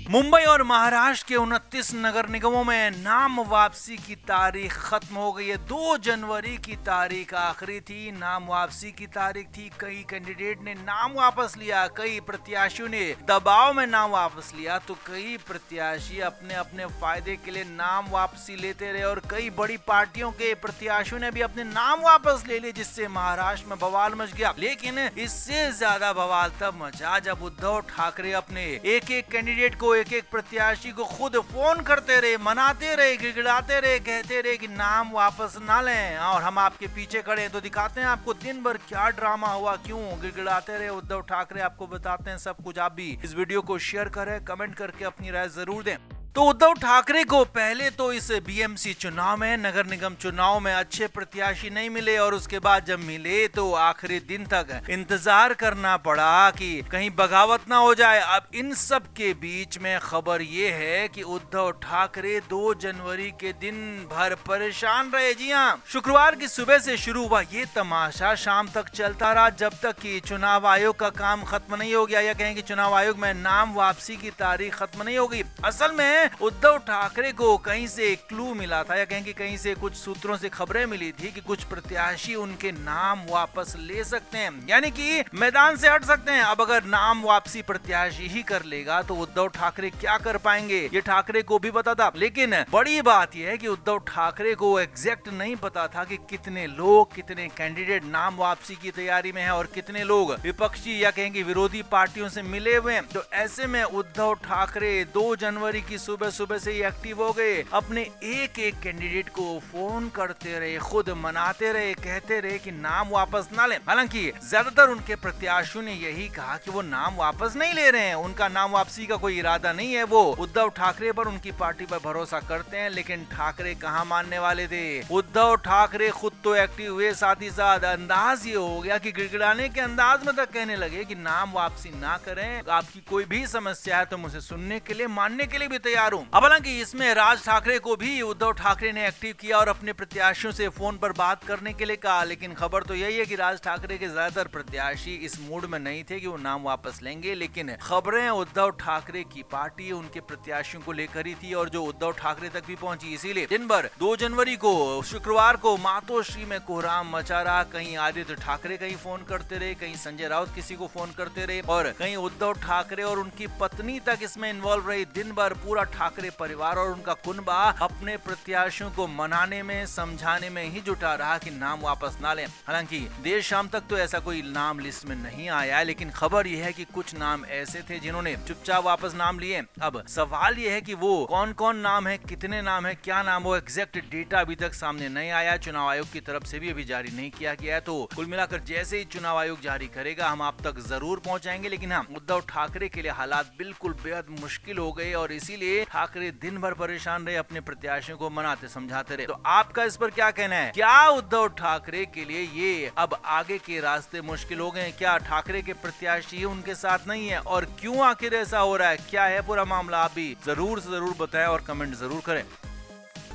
मुंबई और महाराष्ट्र के 29 नगर निगमों में नाम वापसी की तारीख खत्म हो गई है। 2 जनवरी की तारीख आखिरी थी, नाम वापसी की तारीख थी। कई कैंडिडेट ने नाम वापस लिया, कई प्रत्याशियों ने दबाव में नाम वापस लिया, तो कई प्रत्याशी अपने अपने फायदे के लिए नाम वापसी लेते रहे और कई बड़ी पार्टियों के प्रत्याशियों ने भी अपने नाम वापस ले लिए, जिससे महाराष्ट्र में बवाल मच गया। लेकिन इससे ज्यादा बवाल तब मचा जब उद्धव ठाकरे अपने एक एक कैंडिडेट को, एक एक प्रत्याशी को खुद फोन करते रहे, मनाते रहे, गिड़गिड़ाते रहे, कहते रहे कि नाम वापस ना लें और हम आपके पीछे खड़े हैं। तो दिखाते हैं आपको दिन भर क्या ड्रामा हुआ, क्यों गिड़गिड़ाते रहे उद्धव ठाकरे, आपको बताते हैं सब कुछ। आप भी इस वीडियो को शेयर करें, कमेंट करके अपनी राय जरूर दें। तो उद्धव ठाकरे को पहले तो इस बीएमसी चुनाव में, नगर निगम चुनाव में अच्छे प्रत्याशी नहीं मिले और उसके बाद जब मिले तो आखिरी दिन तक इंतजार करना पड़ा कि कहीं बगावत ना हो जाए। अब इन सब के बीच में खबर ये है कि उद्धव ठाकरे 2 जनवरी के दिन भर परेशान रहे। जी हाँ, शुक्रवार की सुबह से शुरू हुआ ये तमाशा शाम तक चलता रहा, जब तक कि चुनाव आयोग का काम खत्म नहीं हो गया, या कहें कि चुनाव आयोग में नाम वापसी की तारीख खत्म नहीं हो गई। असल में उद्धव ठाकरे को कहीं से क्लू मिला था, या कहें कि कहीं से कुछ सूत्रों से खबरें मिली थी कि कुछ प्रत्याशी उनके नाम वापस ले सकते हैं, यानी कि मैदान से हट सकते हैं। अब अगर नाम वापसी प्रत्याशी ही कर लेगा तो उद्धव ठाकरे क्या कर पाएंगे, ये ठाकरे को भी पता था। लेकिन बड़ी बात यह है कि उद्धव ठाकरे को एग्जैक्ट नहीं पता था कि कितने लोग, कितने कैंडिडेट नाम वापसी की तैयारी में है और कितने लोग विपक्षी या कहेंगे विरोधी पार्टियों से मिले हुए हैं। तो ऐसे में उद्धव ठाकरे 2 जनवरी की सुबह से ही एक्टिव हो गए, अपने एक एक कैंडिडेट को फोन करते रहे, खुद मनाते रहे, कहते रहे कि नाम वापस ना लें। हालांकि ज्यादातर उनके प्रत्याशियों ने यही कहा कि वो नाम वापस नहीं ले रहे हैं, उनका नाम वापसी का कोई इरादा नहीं है, वो उद्धव ठाकरे पर, उनकी पार्टी पर भरोसा करते हैं। लेकिन ठाकरे कहाँ मानने वाले थे। उद्धव ठाकरे खुद तो एक्टिव हुए, साथ ही साथ अंदाज ये हो गया कि गिड़गिड़ाने के अंदाज में तक कहने लगे कि नाम वापसी ना करें, आपकी कोई भी समस्या है तो मुझे सुनने के लिए, मानने के लिए भी तैयार हूं। अब हालांकि इसमें राज ठाकरे को भी उद्धव ठाकरे ने एक्टिव किया और अपने प्रत्याशियों से फोन पर बात करने के लिए कहा। लेकिन खबर तो यही है कि राज ठाकरे के ज्यादातर प्रत्याशी इस मूड में नहीं थे कि वो नाम वापस लेंगे। लेकिन खबरें उद्धव ठाकरे की पार्टी, उनके प्रत्याशियों को लेकर ही थी और जो उद्धव ठाकरे तक भी पहुंची। इसीलिए दिन भर 2 जनवरी को, शुक्रवार को मातोश्री में कोहराम मचा रहा। कहीं आदित्य ठाकरे कहीं फोन करते रहे, कहीं संजय राउत किसी को फोन करते रहे और कहीं उद्धव ठाकरे और उनकी पत्नी तक इसमें इन्वॉल्व रही। दिन भर पूरा ठाकरे परिवार और उनका कुनबा अपने प्रत्याशियों को मनाने में, समझाने में ही जुटा रहा कि नाम वापस ना लें। हालांकि देर शाम तक तो ऐसा कोई नाम लिस्ट में नहीं आया है, लेकिन खबर यह है कि कुछ नाम ऐसे थे जिन्होंने चुपचाप वापस नाम लिए। अब सवाल यह है कि वो कौन कौन नाम है, कितने नाम है, क्या नाम, वो एग्जैक्ट डेटा अभी तक सामने नहीं आया, चुनाव आयोग की तरफ से भी अभी जारी नहीं किया गया है। तो कुल मिलाकर जैसे ही चुनाव आयोग जारी करेगा हम आप तक जरूर पहुंचाएंगे। लेकिन हाँ, उद्धव ठाकरे के लिए हालात बिल्कुल बेहद मुश्किल हो गए और इसीलिए ठाकरे दिन भर परेशान रहे, अपने प्रत्याशियों को मनाते समझाते रहे। तो आपका इस पर क्या कहना है? क्या उद्धव ठाकरे के लिए ये अब आगे के रास्ते मुश्किल हो गए? क्या ठाकरे के प्रत्याशी उनके साथ नहीं है और क्यों आखिर ऐसा हो रहा है? क्या है पूरा मामला? आप भी जरूर बताएं और कमेंट जरूर करें।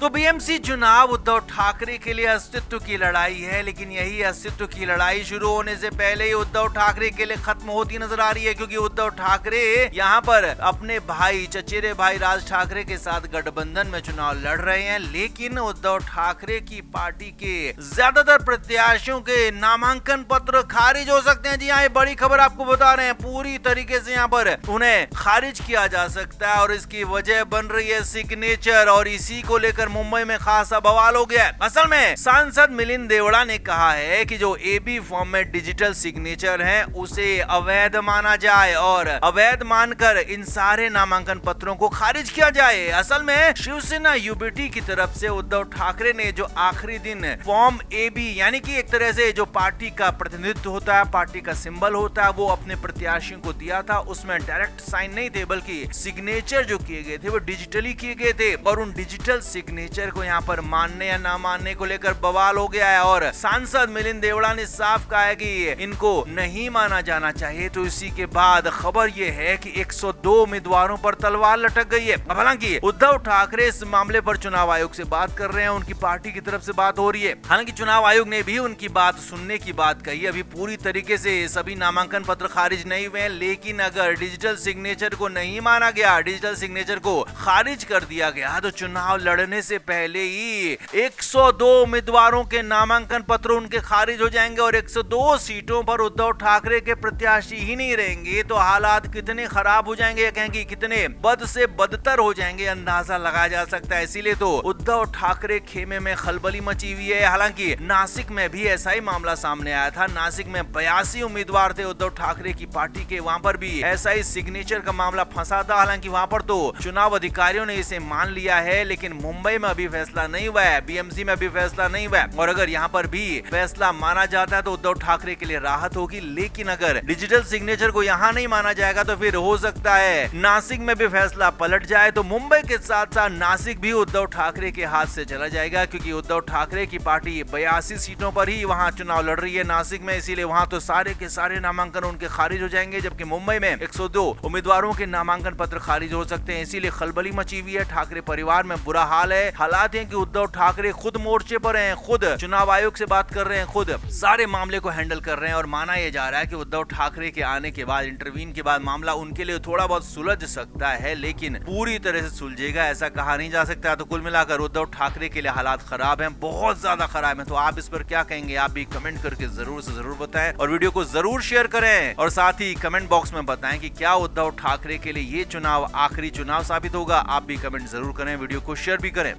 तो बीएमसी चुनाव उद्धव ठाकरे के लिए अस्तित्व की लड़ाई है, लेकिन यही अस्तित्व की लड़ाई शुरू होने से पहले ही उद्धव ठाकरे के लिए खत्म होती नजर आ रही है, क्योंकि उद्धव ठाकरे यहाँ पर अपने भाई, चचेरे भाई राज ठाकरे के साथ गठबंधन में चुनाव लड़ रहे हैं। लेकिन उद्धव ठाकरे की पार्टी के ज्यादातर प्रत्याशियों के नामांकन पत्र खारिज हो सकते हैं। जी हाँ, ये बड़ी खबर आपको बता रहे हैं, पूरी तरीके से यहाँ पर उन्हें खारिज किया जा सकता है और इसकी वजह बन रही है सिग्नेचर, और इसी को लेकर मुंबई में खासा बवाल हो गया है। असल में सांसद मिलिंद देवड़ा ने कहा है कि जो एबी फॉर्म में डिजिटल सिग्नेचर है उसे अवैध माना जाए और अवैध मानकर इन सारे नामांकन पत्रों को खारिज किया जाए। असल में शिवसेना यूबीटी की तरफ से उद्धव ठाकरे ने जो आखिरी दिन फॉर्म एबी, यानी कि एक तरह से जो पार्टी का प्रतिनिधित्व होता है, पार्टी का सिंबल होता है, वो अपने प्रत्याशियों को दिया था। उसमें डायरेक्ट साइन नहीं थे, बल्कि सिग्नेचर जो किए गए थे वो डिजिटली किए गए थे और उन डिजिटल सिग्नेचर सिग्नेचर को यहाँ पर मानने या ना मानने को लेकर बवाल हो गया है और सांसद मिलिंद देवड़ा ने साफ कहा है कि इनको नहीं माना जाना चाहिए। तो इसी के बाद खबर ये है कि 102 उम्मीदवारों पर तलवार लटक गई है। अब हालांकि उद्धव ठाकरे इस मामले पर चुनाव आयोग से बात कर रहे हैं, उनकी पार्टी की तरफ से बात हो रही है। हालांकि चुनाव आयोग ने भी उनकी बात सुनने की बात कही। अभी पूरी तरीके से सभी नामांकन पत्र खारिज नहीं हुए, लेकिन अगर डिजिटल सिग्नेचर को नहीं माना गया, डिजिटल सिग्नेचर को खारिज कर दिया गया, तो चुनाव लड़ने से पहले ही 102 उम्मीदवारों के नामांकन पत्र उनके खारिज हो जाएंगे और 102 सीटों पर उद्धव ठाकरे के प्रत्याशी ही नहीं रहेंगे। तो हालात कितने खराब हो जाएंगे, कहेंगे कितने बद से बदतर हो जाएंगे, अंदाजा लगाया जा सकता है। इसीलिए तो उद्धव ठाकरे खेमे में खलबली मची हुई है। हालांकि नासिक में भी ऐसा ही मामला सामने आया था। नासिक में 82 उम्मीदवार थे उद्धव ठाकरे की पार्टी के, वहां पर भी ऐसा ही सिग्नेचर का मामला फंसा था। हालांकि वहां पर तो चुनाव अधिकारियों ने इसे मान लिया है, लेकिन मुंबई में अभी फैसला नहीं हुआ है, बीएमसी में अभी फैसला नहीं हुआ है। और अगर यहाँ पर भी फैसला माना जाता है तो उद्धव ठाकरे के लिए राहत होगी। लेकिन अगर डिजिटल सिग्नेचर को यहाँ नहीं माना जाएगा तो फिर हो सकता है नासिक में भी फैसला पलट जाए। तो मुंबई के साथ साथ नासिक भी उद्धव ठाकरे के हाथ से चला जाएगा, क्योंकि उद्धव ठाकरे की पार्टी 82 सीटों पर ही वहां चुनाव लड़ रही है नासिक में। इसीलिए वहां तो सारे के सारे नामांकन उनके खारिज हो जाएंगे, जबकि मुंबई में 102 उम्मीदवारों के नामांकन पत्र खारिज हो सकते हैं। इसीलिए खलबली मची हुई है, ठाकरे परिवार में बुरा हाल है। हालात हैं कि उद्धव ठाकरे खुद मोर्चे पर हैं, खुद चुनाव आयोग से बात कर रहे हैं, खुद सारे मामले को हैंडल कर रहे हैं। और माना यह जा रहा है कि उद्धव ठाकरे के आने के बाद, इंटरवीन के बाद मामला उनके लिए थोड़ा बहुत सुलझ सकता है, लेकिन पूरी तरह से सुलझेगा ऐसा कहा नहीं जा सकता। तो कुल मिलाकर उद्धव ठाकरे के लिए हालात खराब हैं, बहुत ज्यादा खराब हैं। तो आप इस पर क्या कहेंगे, आप भी कमेंट करके जरूर से जरूर बताएं और वीडियो को जरूर शेयर करें। और साथ ही कमेंट बॉक्स में बताएं कि क्या उद्धव ठाकरे के लिए ये चुनाव आखिरी चुनाव साबित होगा। आप भी कमेंट जरूर करें, वीडियो को शेयर भी करें।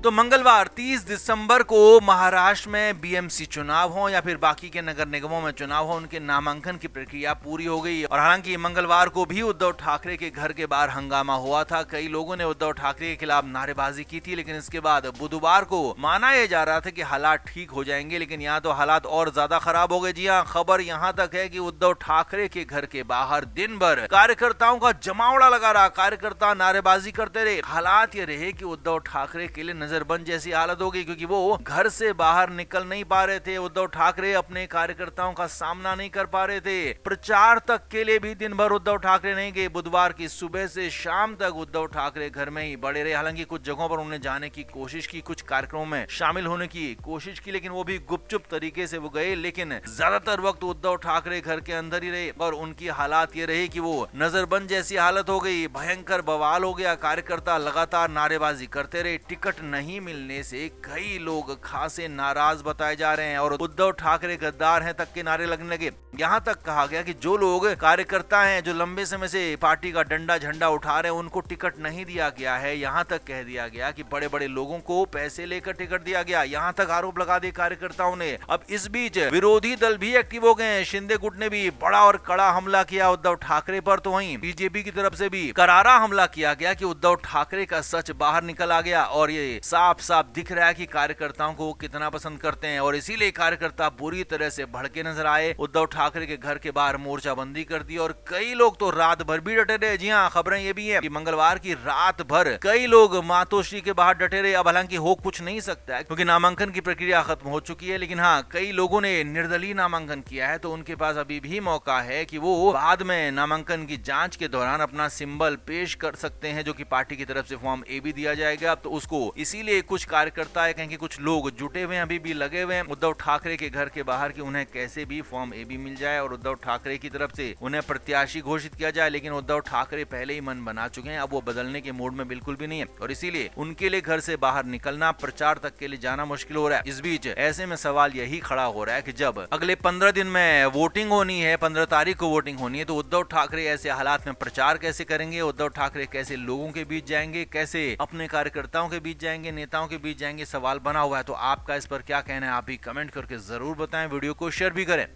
तो मंगलवार 30 दिसंबर को महाराष्ट्र में बीएमसी चुनाव हो या फिर बाकी के नगर निगमों में चुनाव हो, उनके नामांकन की प्रक्रिया पूरी हो गई। और हालांकि मंगलवार को भी उद्धव ठाकरे के घर के बाहर हंगामा हुआ था, कई लोगों ने उद्धव ठाकरे के खिलाफ नारेबाजी की थी। लेकिन इसके बाद बुधवार को माना यह जा रहा था कि हालात ठीक हो जाएंगे, लेकिन यहाँ तो हालात और ज्यादा खराब हो गए। जी हाँ, खबर यहाँ तक है कि उद्धव ठाकरे के घर के बाहर दिन भर कार्यकर्ताओं का जमावड़ा लगा रहा, कार्यकर्ता नारेबाजी करते रहे। हालात ये रहे कि उद्धव ठाकरे के लिए नजरबंद जैसी हालत हो गई, क्योंकि वो घर से बाहर निकल नहीं पा रहे थे। उद्धव ठाकरे अपने कार्यकर्ताओं का सामना नहीं कर पा रहे थे। प्रचार तक के लिए भी दिन भर उद्धव ठाकरे नहीं गए। बुधवार की सुबह से शाम तक उद्धव ठाकरे घर में ही बड़े रहे। हालांकि कुछ जगहों पर उन्होंने जाने की कोशिश की, कुछ कार्यक्रमों में शामिल होने की कोशिश की, लेकिन वो भी गुपचुप तरीके से वो गए। लेकिन ज्यादातर वक्त उद्धव ठाकरे घर के अंदर ही रहे और उनकी हालात ये रही कि वो नजरबंद जैसी हालत हो गई। भयंकर बवाल हो गया, कार्यकर्ता लगातार नारेबाजी करते रहे। टिकट नहीं मिलने से कई लोग खासे नाराज बताए जा रहे हैं और उद्धव ठाकरे गद्दार हैं तक के नारे लगने लगे। यहाँ तक कहा गया कि जो लोग कार्यकर्ता हैं, जो लंबे समय से पार्टी का डंडा झंडा उठा रहे हैं, उनको टिकट नहीं दिया गया है। यहाँ तक कह दिया गया कि बड़े बड़े लोगों को पैसे लेकर टिकट दिया गया। यहाँ तक आरोप लगा दिए कार्यकर्ताओं ने। अब इस बीच विरोधी दल भी एक्टिव हो गए हैं। शिंदे गुट ने भी बड़ा और कड़ा हमला किया उद्धव ठाकरे पर। तो वहीं बीजेपी की तरफ से भी करारा हमला किया गया कि उद्धव ठाकरे का सच बाहर निकल आ गया और ये साफ साफ दिख रहा है कि कार्यकर्ताओं को कितना पसंद करते हैं। और इसीलिए कार्यकर्ता बुरी तरह से भड़के नजर आए। उद्धव ठाकरे के घर के बाहर मोर्चाबंदी कर दी और कई लोग तो रात भर भी डटे रहे। जी हाँ, खबरें ये भी हैं कि मंगलवार की रात भर कई लोग मातोश्री के बाहर डटे रहे। अब हालांकि हो कुछ नहीं सकता है क्योंकि नामांकन की प्रक्रिया खत्म हो चुकी है, लेकिन हाँ, कई लोगों ने निर्दलीय नामांकन किया है, तो उनके पास अभी भी मौका है कि वो बाद में नामांकन की जांच के दौरान अपना सिंबल पेश कर सकते हैं, जो कि पार्टी की तरफ से फॉर्म ए भी दिया जाएगा। तो उसको इसीलिए कुछ कार्यकर्ता है, कहेंगे कुछ लोग जुटे हुए हैं, अभी भी लगे हुए हैं उद्धव ठाकरे के घर के बाहर कि उन्हें कैसे भी फॉर्म ए भी मिल जाए और उद्धव ठाकरे की तरफ से उन्हें प्रत्याशी घोषित किया जाए। लेकिन उद्धव ठाकरे पहले ही मन बना चुके हैं, अब वो बदलने के मूड में बिल्कुल भी नहीं है और इसीलिए उनके लिए घर से बाहर निकलना, प्रचार तक के लिए जाना मुश्किल हो रहा है। इस बीच ऐसे में सवाल यही खड़ा हो रहा है कि जब अगले 15 दिन में वोटिंग होनी है, 15 तारीख को वोटिंग होनी है, तो उद्धव ठाकरे ऐसे हालात में प्रचार कैसे करेंगे? उद्धव ठाकरे कैसे लोगों के बीच जाएंगे, कैसे अपने कार्यकर्ताओं के बीच जाएंगे, नेताओं के बीच जाएंगे? सवाल बना हुआ है। तो आपका इस पर क्या कहना है? आप भी कमेंट करके जरूर बताएं, वीडियो को शेयर भी करें।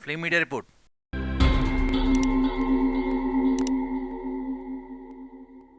Flame media report.